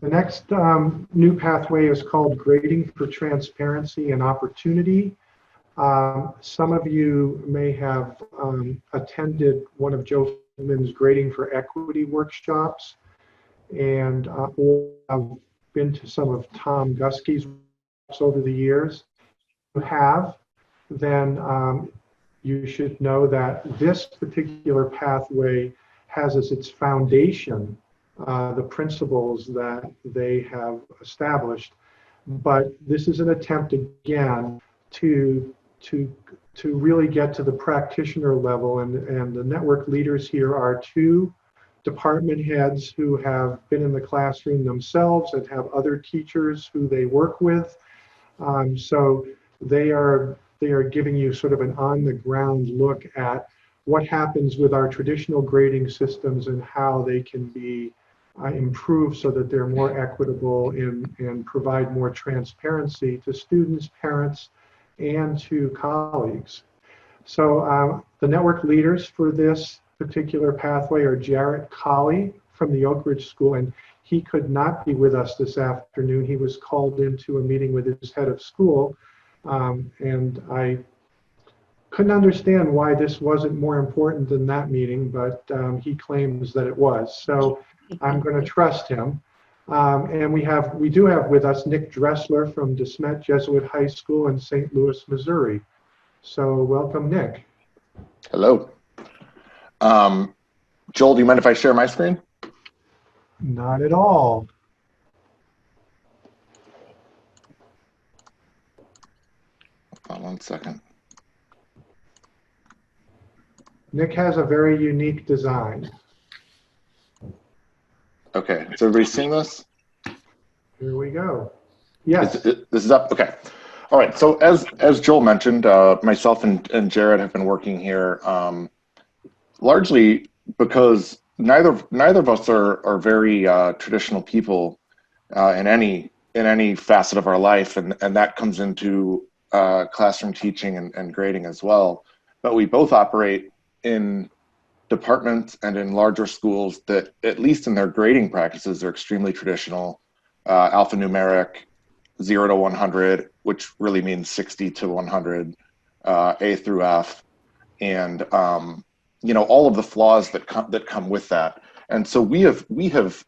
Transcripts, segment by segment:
The next new pathway is called Grating for Transparency and Opportunity. Some of you may have attended one of Joe Feldman's Grading for Equity workshops, and or have been to some of Tom Guskey's workshops over the years. If you have, then you should know that this particular pathway has as its foundation the principles that they have established. But this is an attempt again to really get to the practitioner level, and the network leaders here are two department heads who have been in the classroom themselves and have other teachers who they work with. So they are giving you sort of an on-the-ground look at what happens with our traditional grading systems and how they can be improved so that they're more equitable and provide more transparency to students, parents, and to colleagues. So the network leaders for this particular pathway are Jarrett Colley from the Oak Ridge School, and he could not be with us this afternoon. He was called into a meeting with his head of school, and I couldn't understand why this wasn't more important than that meeting, but he claims that it was. So I'm going to trust him. And we do have with us Nick Dressler from DeSmet Jesuit High School in St. Louis, Missouri. So welcome, Nick. Hello. Joel, do you mind if I share my screen? Not at all. Hold on 1 second. Nick has a very unique design. Okay, is everybody seeing this? Here we go. Yes. This is up? Okay. All right, so as Joel mentioned, myself and Jared have been working here largely because neither of us are very traditional people in any facet of our life, and that comes into classroom teaching and grading as well. But we both operate in departments and in larger schools that, at least in their grading practices, are extremely traditional, alphanumeric, 0 to 100, which really means 60 to 100, A through F, and you know, all of the flaws that come with that. And so we have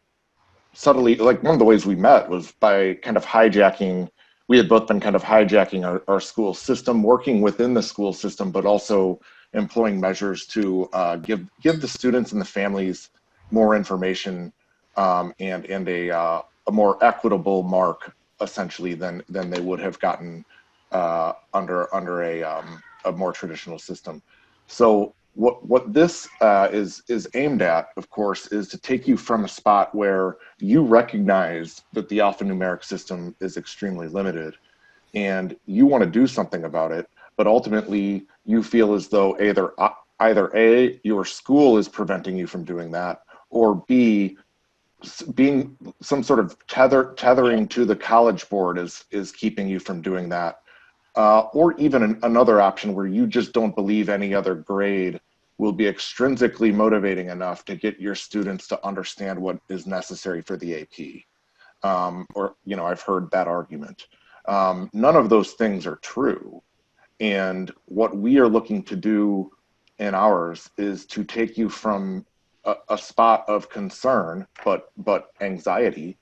subtly, like, one of the ways we met was by kind of hijacking. We had both been kind of hijacking our school system, working within the school system, but also employing measures to give the students and the families more information and a more equitable mark, essentially, than they would have gotten under a more traditional system. So what this is aimed at, of course, is to take you from a spot where you recognize that the alphanumeric system is extremely limited and you want to do something about it, but ultimately you feel as though either A, your school is preventing you from doing that, or B, being some sort of tethering to the College Board is keeping you from doing that. Or even another option where you just don't believe any other grade will be extrinsically motivating enough to get your students to understand what is necessary for the AP. Or, you know, I've heard that argument. None of those things are true. And what we are looking to do in ours is to take you from a spot of concern, but anxiety,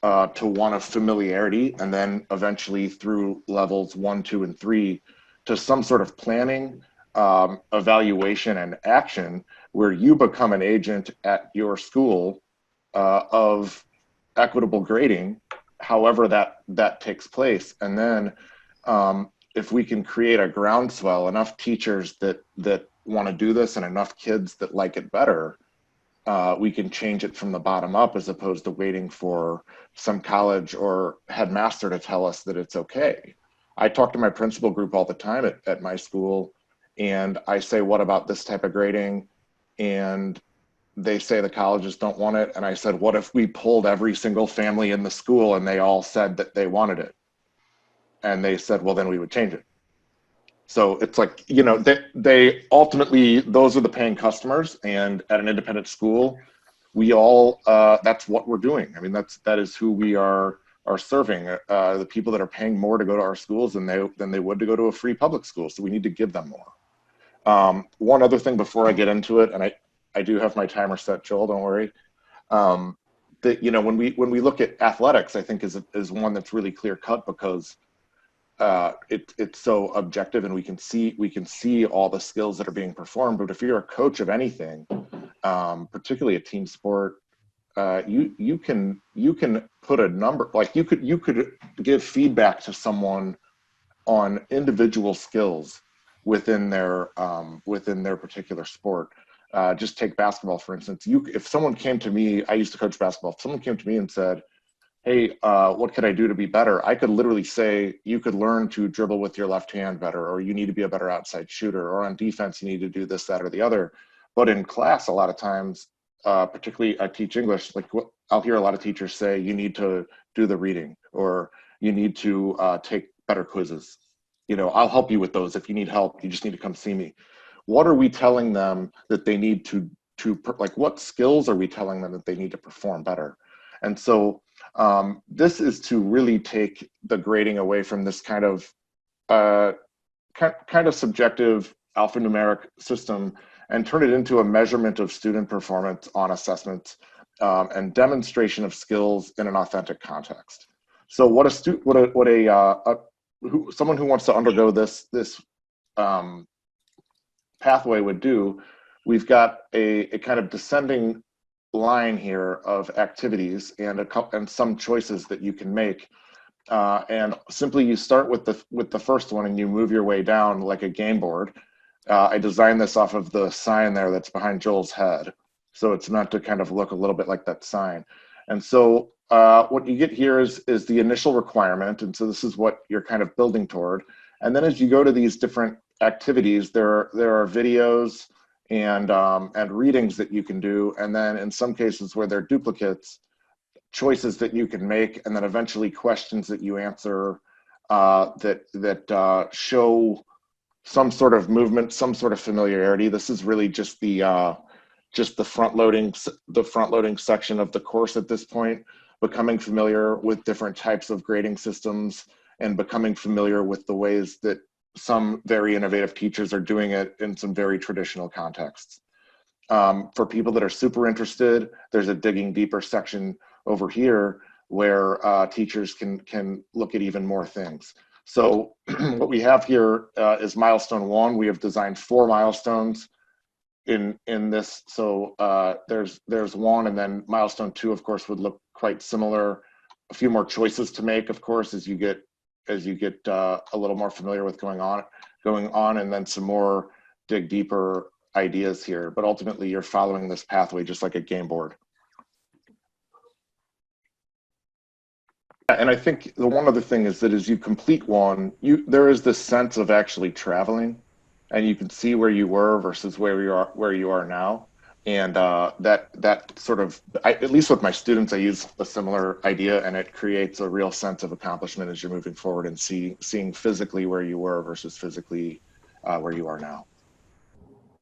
to one of familiarity, and then eventually through levels 1, 2, and 3 to some sort of planning, evaluation, and action where you become an agent at your school of equitable grading, however that takes place. And then if we can create a groundswell, enough teachers that want to do this and enough kids that like it better, we can change it from the bottom up, as opposed to waiting for some college or headmaster to tell us that it's okay. I talk to my principal group all the time at my school, and I say, what about this type of grading? And they say the colleges don't want it. And I said, what if we pulled every single family in the school and they all said that they wanted it? And they said, well, then we would change it. So it's like, you know, they ultimately, those are the paying customers. And at an independent school, we all, that's what we're doing. I mean, that is who we are serving, the people that are paying more to go to our schools than they would to go to a free public school. So we need to give them more. One other thing before I get into it, and I do have my timer set, Joel, don't worry. That, you know, when we look at athletics, I think is one that's really clear cut, because it's so objective, and we can see all the skills that are being performed. But if you're a coach of anything, particularly a team sport, you can put a number, like you could give feedback to someone on individual skills within their particular sport. Just take basketball, for instance. If someone came to me, I used to coach basketball. If someone came to me and said, hey, what could I do to be better? I could literally say, you could learn to dribble with your left hand better, or you need to be a better outside shooter, or on defense, you need to do this, that, or the other. But in class, a lot of times, particularly I teach English, like I'll hear a lot of teachers say, you need to do the reading, or you need to take better quizzes. You know, I'll help you with those. If you need help, you just need to come see me. What are we telling them that they need to like, what skills are we telling them that they need to perform better? And so this is to really take the grading away from this kind of subjective alphanumeric system, and turn it into a measurement of student performance on assessments, and demonstration of skills in an authentic context. So someone who wants to undergo this pathway would do, we've got a kind of descending line here of activities and some choices that you can make, and simply you start with the first one and you move your way down like a game board. I designed this off of the sign there that's behind Joel's head, so it's meant to kind of look a little bit like that sign. And so what you get here is the initial requirement, and so this is what you're kind of building toward. And then as you go to these different activities, there are videos and readings that you can do, and then in some cases where they're duplicates, choices that you can make, and then eventually questions that you answer that show some sort of movement, some sort of familiarity. This is really just the front loading section of the course at this point, becoming familiar with different types of grading systems and becoming familiar with the ways that some very innovative teachers are doing it in some very traditional contexts. For people that are super interested, there's a digging deeper section over here where teachers can look at even more things. So what we have here is milestone 1. We have designed 4 milestones in this. So there's 1, and then milestone 2, of course, would look quite similar. A few more choices to make, of course, as you get a little more familiar with going on, and then some more dig deeper ideas here. But ultimately, you're following this pathway just like a game board. And I think the one other thing is that as you complete one, there is this sense of actually traveling, and you can see where you were versus where you are now. And that sort of, at least with my students, I use a similar idea, and it creates a real sense of accomplishment as you're moving forward and seeing physically where you were versus physically where you are now.